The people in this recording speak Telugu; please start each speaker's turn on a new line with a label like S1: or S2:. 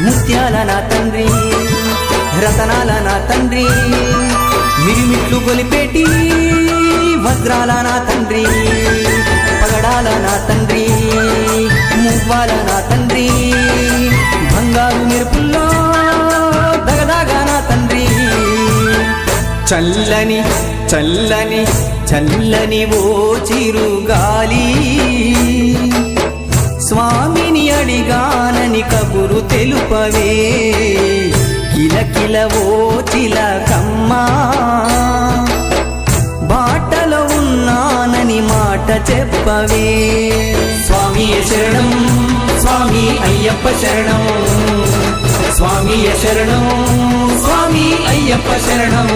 S1: ముత్యాల నా తండ్రి రతనాల నా తండ్రి మిరిమిట్లు గొలిపేటి వజ్రాల నా తండ్రి పగడాల నా తండ్రి మువ్వాల నా తండ్రి బంగారు మెరుపుల్లో దగదాగా నా తండ్రి చల్లని చల్లని చల్లని ఓ చిరుగాలి స్వామిని అడిగానని కబురు తెలుపవే కిలకిల ఓ చిలకమ్మా బాటలో ఉన్నానని మాట చెప్పవే స్వామియ శరణం స్వామి అయ్యప్ప శరణం స్వామియ శరణం స్వామి అయ్యప్ప శరణం